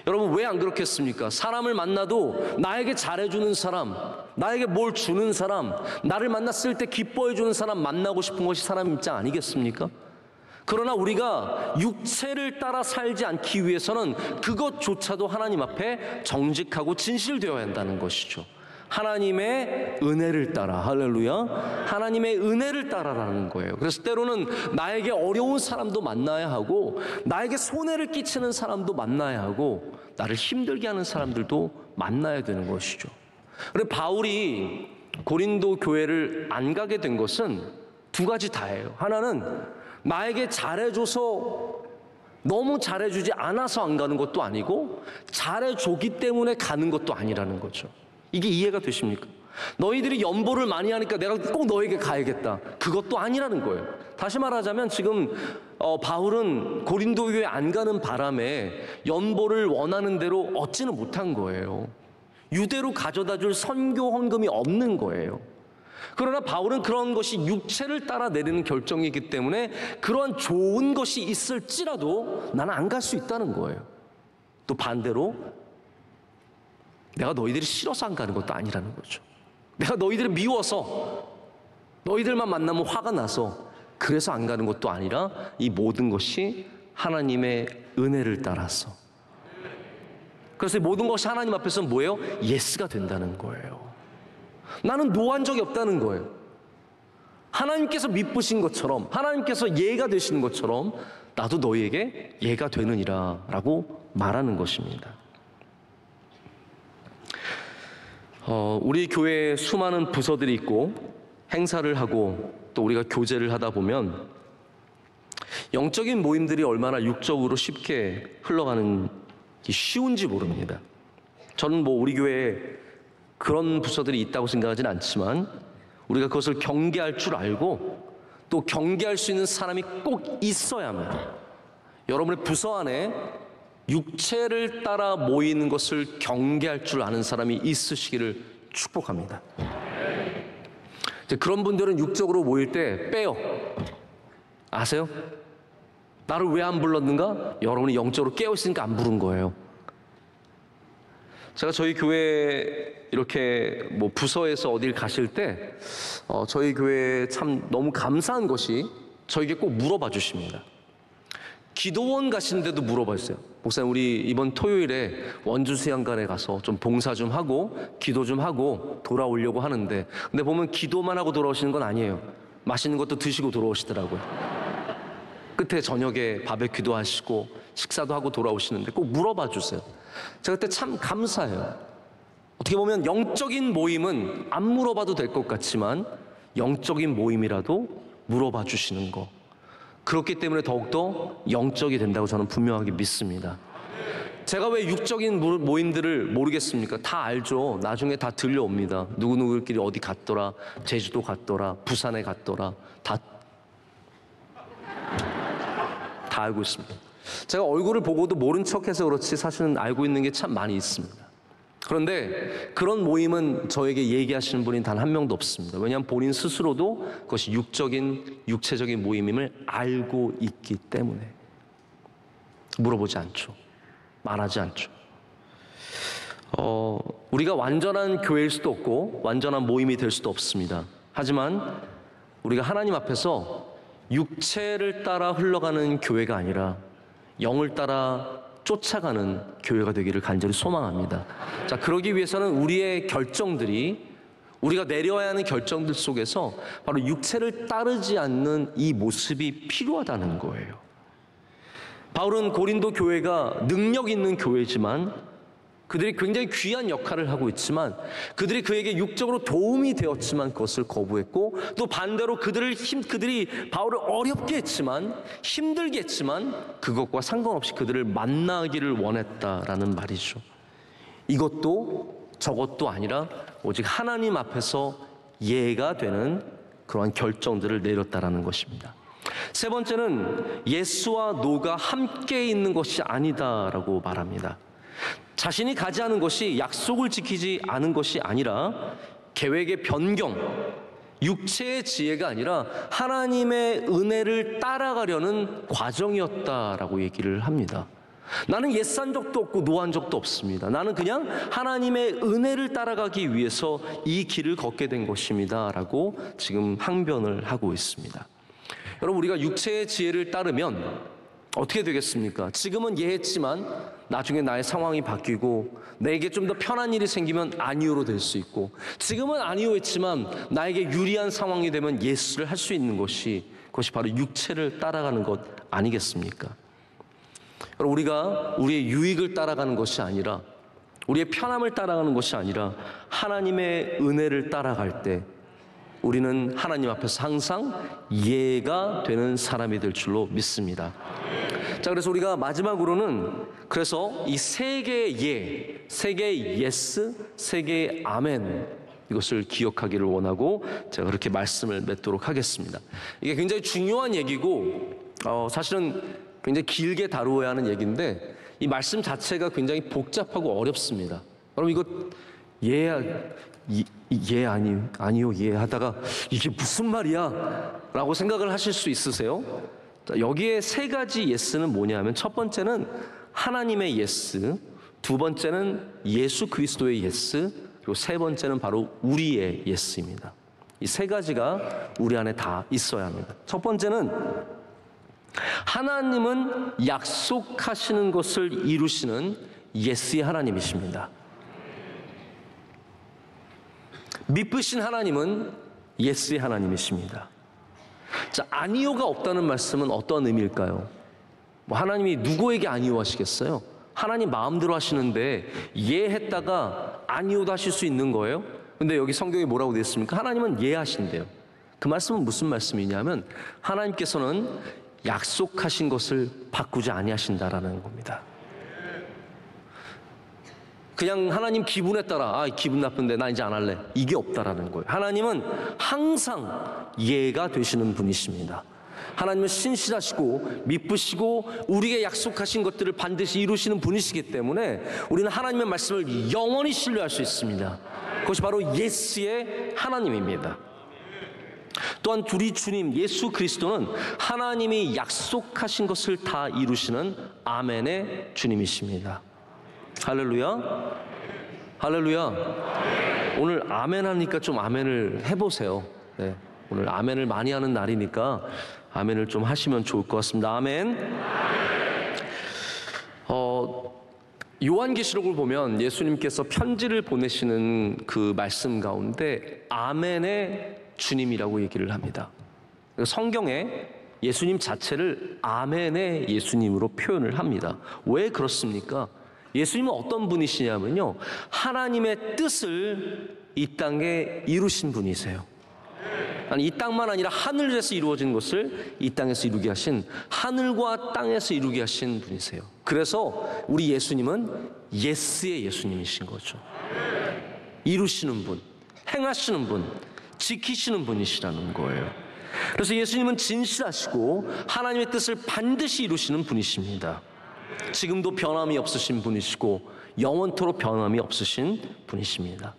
여러분, 왜 안 그렇겠습니까? 사람을 만나도 나에게 잘해주는 사람, 나에게 뭘 주는 사람, 나를 만났을 때 기뻐해주는 사람 만나고 싶은 것이 사람 입장 아니겠습니까? 그러나 우리가 육체를 따라 살지 않기 위해서는 그것조차도 하나님 앞에 정직하고 진실되어야 한다는 것이죠. 하나님의 은혜를 따라, 할렐루야, 하나님의 은혜를 따라라는 거예요. 그래서 때로는 나에게 어려운 사람도 만나야 하고, 나에게 손해를 끼치는 사람도 만나야 하고, 나를 힘들게 하는 사람들도 만나야 되는 것이죠. 그래서 바울이 고린도 교회를 안 가게 된 것은 두 가지 다예요. 하나는 나에게 잘해줘서, 너무 잘해주지 않아서 안 가는 것도 아니고, 잘해줬기 때문에 가는 것도 아니라는 거죠. 이게 이해가 되십니까? 너희들이 연보를 많이 하니까 내가 꼭 너에게 가야겠다, 그것도 아니라는 거예요. 다시 말하자면 지금 바울은 고린도 교회 안 가는 바람에 연보를 원하는 대로 얻지는 못한 거예요. 유대로 가져다 줄 선교 헌금이 없는 거예요. 그러나 바울은 그런 것이 육체를 따라 내리는 결정이기 때문에 그러한 좋은 것이 있을지라도 나는 안 갈 수 있다는 거예요. 또 반대로 내가 너희들이 싫어서 안 가는 것도 아니라는 거죠. 내가 너희들을 미워서, 너희들만 만나면 화가 나서 그래서 안 가는 것도 아니라, 이 모든 것이 하나님의 은혜를 따라서, 그래서 모든 것이 하나님 앞에서는 뭐예요? 예스가 된다는 거예요. 나는 노한 적이 없다는 거예요. 하나님께서 미쁘신 것처럼, 하나님께서 예가 되시는 것처럼 나도 너희에게 예가 되느니라 라고 말하는 것입니다. 우리 교회에 수많은 부서들이 있고 행사를 하고 또 우리가 교제를 하다 보면 영적인 모임들이 얼마나 육적으로 쉽게 흘러가는 게 쉬운지 모릅니다. 저는 우리 교회에 그런 부서들이 있다고 생각하진 않지만, 우리가 그것을 경계할 줄 알고 또 경계할 수 있는 사람이 꼭 있어야 합니다. 여러분의 부서 안에 육체를 따라 모이는 것을 경계할 줄 아는 사람이 있으시기를 축복합니다. 그런 분들은 육적으로 모일 때 빼요. 아세요? 나를 왜 안 불렀는가? 여러분이 영적으로 깨어있으니까 안 부른 거예요. 제가 저희 교회 이렇게 부서에서 어딜 가실 때 저희 교회에 참 너무 감사한 것이 저에게 꼭 물어봐 주십니다. 기도원 가시는데도 물어봐 주세요. 목사님, 우리 이번 토요일에 원주 수양관에 가서 좀 봉사 좀 하고 기도 좀 하고 돌아오려고 하는데, 근데 보면 기도만 하고 돌아오시는 건 아니에요. 맛있는 것도 드시고 돌아오시더라고요. 끝에 저녁에 바베큐도 하시고 식사도 하고 돌아오시는데 꼭 물어봐 주세요. 제가 그때 참 감사해요. 어떻게 보면 영적인 모임은 안 물어봐도 될 것 같지만 영적인 모임이라도 물어봐 주시는 거, 그렇기 때문에 더욱더 영적이 된다고 저는 분명하게 믿습니다. 제가 왜 육적인 모임들을 모르겠습니까? 다 알죠. 나중에 다 들려옵니다. 누구누구끼리 어디 갔더라, 제주도 갔더라, 부산에 갔더라, 다 알고 있습니다. 제가 얼굴을 보고도 모른 척해서 그렇지 사실은 알고 있는 게 참 많이 있습니다. 그런데 그런 모임은 저에게 얘기하시는 분이 단 한 명도 없습니다. 왜냐하면 본인 스스로도 그것이 육체적인 모임임을 알고 있기 때문에 물어보지 않죠. 말하지 않죠. 우리가 완전한 교회일 수도 없고 완전한 모임이 될 수도 없습니다. 하지만 우리가 하나님 앞에서 육체를 따라 흘러가는 교회가 아니라 영을 따라 쫓아가는 교회가 되기를 간절히 소망합니다. 자, 그러기 위해서는 우리의 결정들이, 우리가 내려야 하는 결정들 속에서 바로 육체를 따르지 않는 이 모습이 필요하다는 거예요. 바울은 고린도 교회가 능력 있는 교회지만, 그들이 굉장히 귀한 역할을 하고 있지만, 그들이 그에게 육적으로 도움이 되었지만 그것을 거부했고, 또 반대로 그들이 바울을 어렵게 했지만, 힘들게 했지만 그것과 상관없이 그들을 만나기를 원했다라는 말이죠. 이것도 저것도 아니라 오직 하나님 앞에서 예가 되는 그러한 결정들을 내렸다라는 것입니다. 세 번째는 예수와 노가 함께 있는 것이 아니다라고 말합니다. 자신이 가지 않은 것이 약속을 지키지 않은 것이 아니라 계획의 변경, 육체의 지혜가 아니라 하나님의 은혜를 따라가려는 과정이었다라고 얘기를 합니다. 나는 옛산 적도 없고 노한 적도 없습니다. 나는 그냥 하나님의 은혜를 따라가기 위해서 이 길을 걷게 된 것입니다 라고 지금 항변을 하고 있습니다. 여러분, 우리가 육체의 지혜를 따르면 어떻게 되겠습니까? 지금은 예했지만 나중에 나의 상황이 바뀌고 내게 좀 더 편한 일이 생기면 아니오로 될 수 있고, 지금은 아니오했지만 나에게 유리한 상황이 되면 예스를 할 수 있는 것이, 그것이 바로 육체를 따라가는 것 아니겠습니까? 여러분, 우리가 우리의 유익을 따라가는 것이 아니라, 우리의 편함을 따라가는 것이 아니라 하나님의 은혜를 따라갈 때 우리는 하나님 앞에서 항상 예가 되는 사람이 될 줄로 믿습니다. 자, 그래서 우리가 마지막으로는 그래서 이 세 개의 예, 세 개의 예스, 세 개의 아멘, 이것을 기억하기를 원하고 제가 그렇게 말씀을 맺도록 하겠습니다. 이게 굉장히 중요한 얘기고 사실은 굉장히 길게 다루어야 하는 얘기인데 이 말씀 자체가 굉장히 복잡하고 어렵습니다. 여러분, 이거 아니요 하다가 이게 무슨 말이야? 라고 생각을 하실 수 있으세요? 자, 여기에 세 가지 예스는 뭐냐면, 첫 번째는 하나님의 예스, 두 번째는 예수 그리스도의 예스, 그리고 세 번째는 바로 우리의 예스입니다. 이 세 가지가 우리 안에 다 있어야 합니다. 첫 번째는 하나님은 약속하시는 것을 이루시는 예스의 하나님이십니다. 미쁘신 하나님은 예스의 하나님이십니다. 자, 아니오가 없다는 말씀은 어떤 의미일까요? 하나님이 누구에게 아니오 하시겠어요? 하나님 마음대로 하시는데 예 했다가 아니오도 하실 수 있는 거예요? 근데 여기 성경에 뭐라고 되어 있습니까? 하나님은 예 하신대요. 그 말씀은 무슨 말씀이냐면 하나님께서는 약속하신 것을 바꾸지 아니하신다라는 겁니다. 그냥 하나님 기분에 따라 기분 나쁜데 나 이제 안 할래, 이게 없다라는 거예요. 하나님은 항상 예가 되시는 분이십니다. 하나님은 신실하시고 미쁘시고 우리에게 약속하신 것들을 반드시 이루시는 분이시기 때문에 우리는 하나님의 말씀을 영원히 신뢰할 수 있습니다. 그것이 바로 예스의 하나님입니다. 또한 우리 주님 예수 그리스도는 하나님이 약속하신 것을 다 이루시는 아멘의 주님이십니다. 할렐루야. 할렐루야. 오늘 아멘 하니까 좀 아멘을 해보세요. 네, 오늘 아멘을 많이 하는 날이니까 아멘을 좀 하시면 좋을 것 같습니다. 아멘. 요한계시록을 보면 예수님께서 편지를 보내시는 그 말씀 가운데 아멘의 주님이라고 얘기를 합니다. 성경에 예수님 자체를 아멘의 예수님으로 표현을 합니다. 왜 그렇습니까? 예수님은 어떤 분이시냐면요, 하나님의 뜻을 이 땅에 이루신 분이세요. 아니, 이 땅만 아니라 하늘에서 이루어진 것을 이 땅에서 이루게 하신, 하늘과 땅에서 이루게 하신 분이세요. 그래서 우리 예수님은 예스의 예수님이신 거죠. 이루시는 분, 행하시는 분, 지키시는 분이시라는 거예요. 그래서 예수님은 진실하시고 하나님의 뜻을 반드시 이루시는 분이십니다. 지금도 변함이 없으신 분이시고 영원토록 변함이 없으신 분이십니다.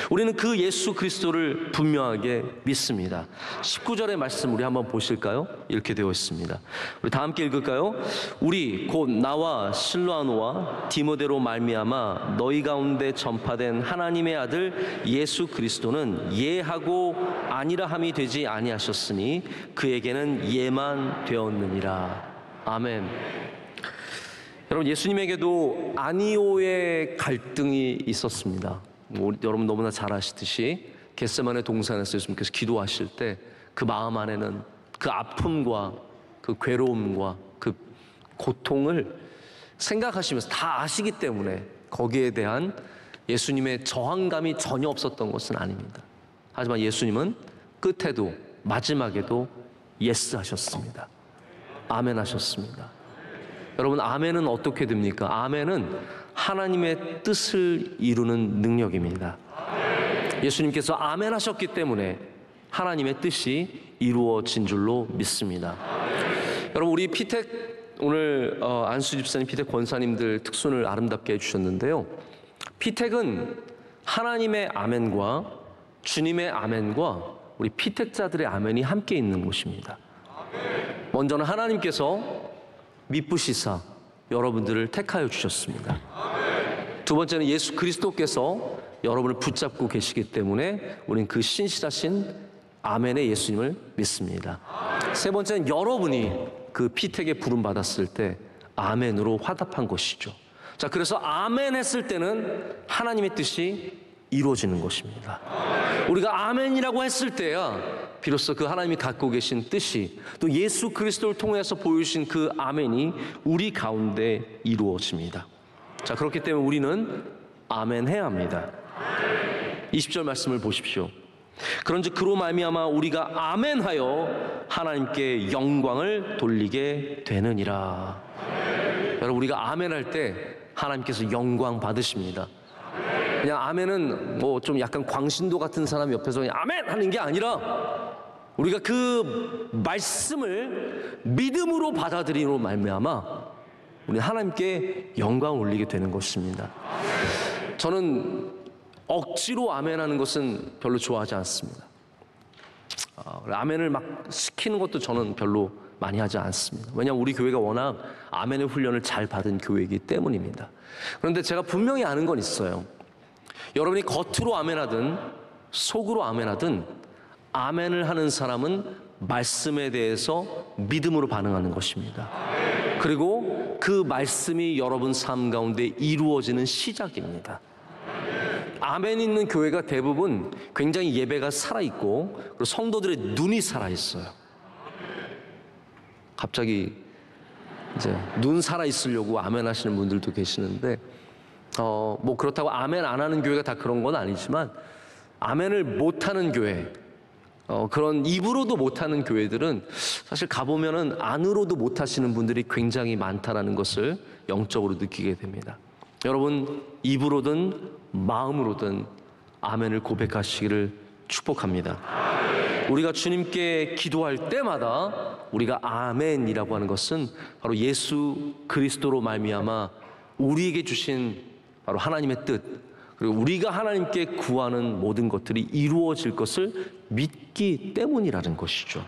우리는 그 예수 그리스도를 분명하게 믿습니다. 19절의 말씀 우리 한번 보실까요? 이렇게 되어 있습니다. 우리 다 함께 읽을까요? 우리 곧 나와 실로아노와 디모데로 말미암아 너희 가운데 전파된 하나님의 아들 예수 그리스도는 예하고 아니라함이 되지 아니하셨으니 그에게는 예만 되었느니라. 아멘. 여러분, 예수님에게도 아니오의 갈등이 있었습니다. 여러분 너무나 잘 아시듯이 겟세마네 동산에서 예수님께서 기도하실 때 그 마음 안에는 그 아픔과 그 괴로움과 그 고통을 생각하시면서 다 아시기 때문에 거기에 대한 예수님의 저항감이 전혀 없었던 것은 아닙니다. 하지만 예수님은 끝에도 마지막에도 예스 하셨습니다. 아멘 하셨습니다. 여러분, 아멘은 어떻게 됩니까? 아멘은 하나님의 뜻을 이루는 능력입니다. 예수님께서 아멘 하셨기 때문에 하나님의 뜻이 이루어진 줄로 믿습니다. 여러분, 우리 피택 오늘 안수 집사님, 피택 권사님들 특순을 아름답게 해주셨는데요. 피택은 하나님의 아멘과 주님의 아멘과 우리 피택자들의 아멘이 함께 있는 곳입니다. 먼저는 하나님께서 미쁘시사 여러분들을 택하여 주셨습니다. 두 번째는 예수 그리스도께서 여러분을 붙잡고 계시기 때문에 우리는 그 신실하신 아멘의 예수님을 믿습니다. 세 번째는 여러분이 그 피택에 부름받았을 때 아멘으로 화답한 것이죠. 자, 그래서 아멘 했을 때는 하나님의 뜻이 이루어지는 것입니다. 우리가 아멘이라고 했을 때야 비로소 그 하나님이 갖고 계신 뜻이 또 예수 그리스도를 통해서 보여주신 그 아멘이 우리 가운데 이루어집니다. 자, 그렇기 때문에 우리는 아멘 해야 합니다. 20절 말씀을 보십시오. 그런즉 그로 말미암아 우리가 아멘하여 하나님께 영광을 돌리게 되느니라. 여러분, 우리가 아멘할 때 하나님께서 영광 받으십니다. 그냥 아멘은 뭐 좀 약간 광신도 같은 사람 옆에서 그냥 아멘 하는 게 아니라 우리가 그 말씀을 믿음으로 받아들이므로 말미암아 우리 하나님께 영광을 올리게 되는 것입니다. 저는 억지로 아멘하는 것은 별로 좋아하지 않습니다. 아멘을 막 시키는 것도 저는 별로 많이 하지 않습니다. 왜냐하면 우리 교회가 워낙 아멘의 훈련을 잘 받은 교회이기 때문입니다. 그런데 제가 분명히 아는 건 있어요. 여러분이 겉으로 아멘하든 속으로 아멘하든 아멘을 하는 사람은 말씀에 대해서 믿음으로 반응하는 것입니다. 그리고 그 말씀이 여러분 삶 가운데 이루어지는 시작입니다. 아멘 있는 교회가 대부분 굉장히 예배가 살아있고 그리고 성도들의 눈이 살아있어요. 갑자기 이제 눈 살아있으려고 아멘 하시는 분들도 계시는데 뭐 그렇다고 아멘 안 하는 교회가 다 그런 건 아니지만 아멘을 못하는 교회, 그런 입으로도 못하는 교회들은 사실 가보면은 안으로도 못하시는 분들이 굉장히 많다라는 것을 영적으로 느끼게 됩니다. 여러분, 입으로든 마음으로든 아멘을 고백하시기를 축복합니다. 우리가 주님께 기도할 때마다 우리가 아멘이라고 하는 것은 바로 예수 그리스도로 말미암아 우리에게 주신 바로 하나님의 뜻, 그리고 우리가 하나님께 구하는 모든 것들이 이루어질 것을 믿기 때문이라는 것이죠.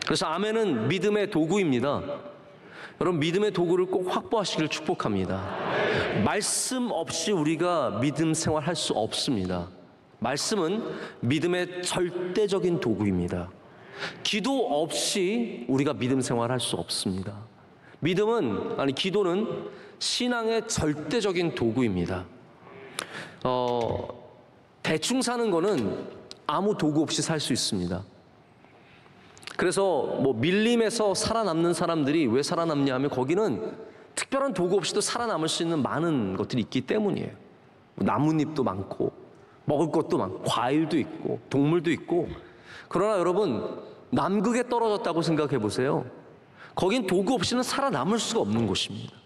그래서 아멘은 믿음의 도구입니다. 여러분, 믿음의 도구를 꼭 확보하시길 축복합니다. 말씀 없이 우리가 믿음 생활할 수 없습니다. 말씀은 믿음의 절대적인 도구입니다. 기도 없이 우리가 믿음 생활할 수 없습니다. 기도는 신앙의 절대적인 도구입니다. 대충 사는 거는 아무 도구 없이 살 수 있습니다. 그래서 밀림에서 살아남는 사람들이 왜 살아남냐 하면 거기는 특별한 도구 없이도 살아남을 수 있는 많은 것들이 있기 때문이에요. 나뭇잎도 많고 먹을 것도 많고 과일도 있고 동물도 있고. 그러나 여러분, 남극에 떨어졌다고 생각해 보세요. 거긴 도구 없이는 살아남을 수가 없는 곳입니다.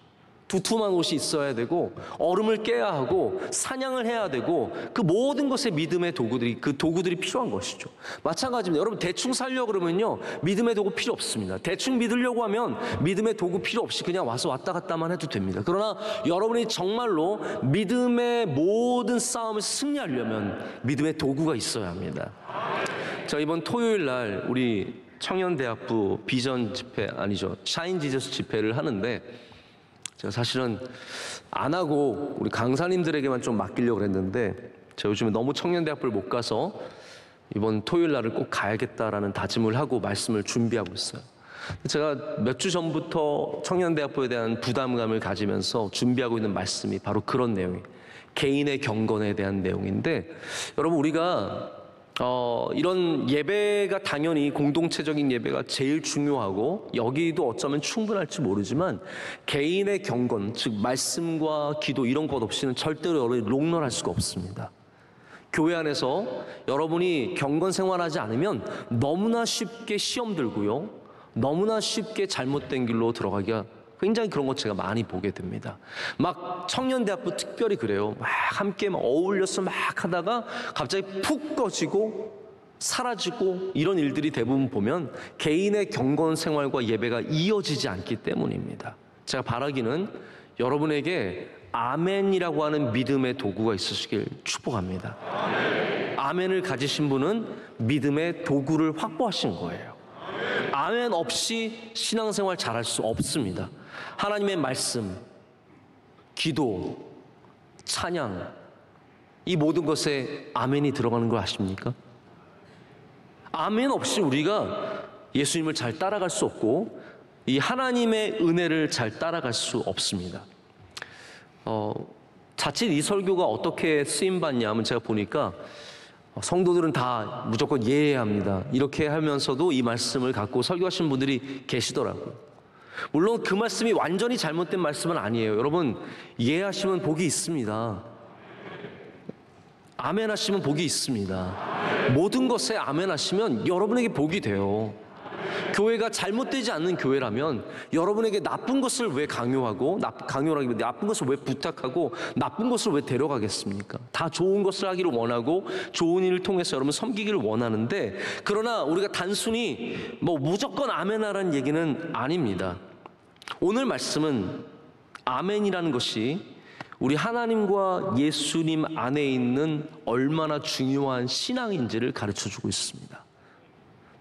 두툼한 옷이 있어야 되고 얼음을 깨야 하고 사냥을 해야 되고 그 모든 것에 믿음의 도구들이 필요한 것이죠. 마찬가지입니다. 여러분, 대충 살려고 그러면요 믿음의 도구 필요 없습니다. 대충 믿으려고 하면 믿음의 도구 필요 없이 그냥 와서 왔다 갔다만 해도 됩니다. 그러나 여러분이 정말로 믿음의 모든 싸움에서 승리하려면 믿음의 도구가 있어야 합니다. 자, 이번 토요일 날 우리 청년대학부 비전 집회, 샤인 지저스 집회를 하는데, 제가 사실은 안 하고 우리 강사님들에게만 좀 맡기려고 했는데, 제가 요즘에 너무 청년대학부를 못 가서 이번 토요일 날을 꼭 가야겠다라는 다짐을 하고 말씀을 준비하고 있어요. 제가 몇 주 전부터 청년대학부에 대한 부담감을 가지면서 준비하고 있는 말씀이 바로 그런 내용이에요. 개인의 경건에 대한 내용인데, 여러분, 우리가 이런 예배가 당연히 공동체적인 예배가 제일 중요하고 여기도 어쩌면 충분할지 모르지만 개인의 경건, 즉 말씀과 기도 이런 것 없이는 절대로 여러분이 롱런할 수가 없습니다. 교회 안에서 여러분이 경건 생활하지 않으면 너무나 쉽게 시험 들고요, 너무나 쉽게 잘못된 길로 들어가기가 굉장히 그런 것 제가 많이 보게 됩니다. 막 청년대학부 특별히 그래요. 막 함께 어울려서 막 하다가 갑자기 푹 꺼지고 사라지고 이런 일들이 대부분 보면 개인의 경건 생활과 예배가 이어지지 않기 때문입니다. 제가 바라기는 여러분에게 아멘이라고 하는 믿음의 도구가 있으시길 축복합니다. 아멘을 가지신 분은 믿음의 도구를 확보하신 거예요. 아멘 없이 신앙생활 잘할 수 없습니다. 하나님의 말씀, 기도, 찬양, 이 모든 것에 아멘이 들어가는 걸 아십니까? 아멘 없이 우리가 예수님을 잘 따라갈 수 없고 이 하나님의 은혜를 잘 따라갈 수 없습니다. 자칫 이 설교가 어떻게 쓰임받냐 하면 제가 보니까 성도들은 다 무조건 예해야 합니다. 이렇게 하면서도 이 말씀을 갖고 설교하신 분들이 계시더라고요. 물론 그 말씀이 완전히 잘못된 말씀은 아니에요. 여러분, 예하시면 복이 있습니다. 아멘 하시면 복이 있습니다. 모든 것에 아멘 하시면 여러분에게 복이 돼요. 교회가 잘못되지 않는 교회라면 여러분에게 나쁜 것을 왜 강요하고, 강요라기보다 나쁜 것을 왜 부탁하고 나쁜 것을 왜 데려가겠습니까? 다 좋은 것을 하기를 원하고 좋은 일을 통해서 여러분 섬기기를 원하는데, 그러나 우리가 단순히 무조건 아멘하라는 얘기는 아닙니다. 오늘 말씀은 아멘이라는 것이 우리 하나님과 예수님 안에 있는 얼마나 중요한 신앙인지를 가르쳐주고 있습니다.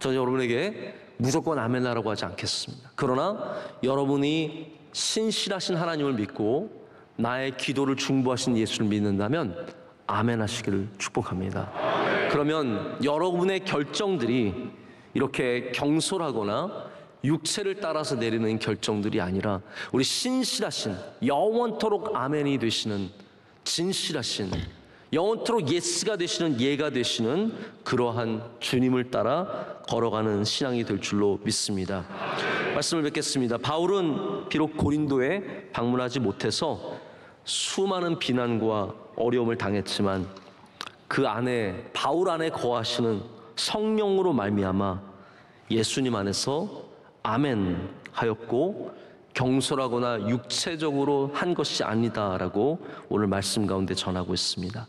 저는 여러분에게 무조건 아멘하라고 하지 않겠습니다. 그러나 여러분이 신실하신 하나님을 믿고 나의 기도를 중보하신 예수를 믿는다면 아멘 하시기를 축복합니다. 그러면 여러분의 결정들이 이렇게 경솔하거나 육체를 따라서 내리는 결정들이 아니라 우리 신실하신, 영원토록 아멘이 되시는, 진실하신, 영원토록 예스가 되시는, 예가 되시는 그러한 주님을 따라 걸어가는 신앙이 될 줄로 믿습니다. 말씀을 뵙겠습니다. 바울은 비록 고린도에 방문하지 못해서 수많은 비난과 어려움을 당했지만 그 안에, 바울 안에 거하시는 성령으로 말미암아 예수님 안에서 아멘 하였고 경솔하거나 육체적으로 한 것이 아니다라고 오늘 말씀 가운데 전하고 있습니다.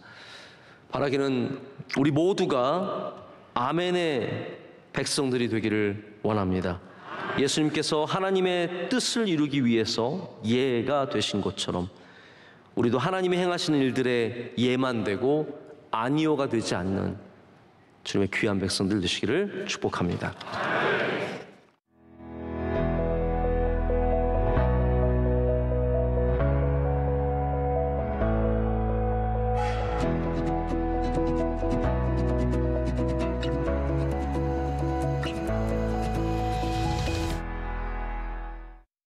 바라기는 우리 모두가 아멘의 백성들이 되기를 원합니다. 예수님께서 하나님의 뜻을 이루기 위해서 예가 되신 것처럼 우리도 하나님이 행하시는 일들에 예만 되고 아니오가 되지 않는 주님의 귀한 백성들 되시기를 축복합니다.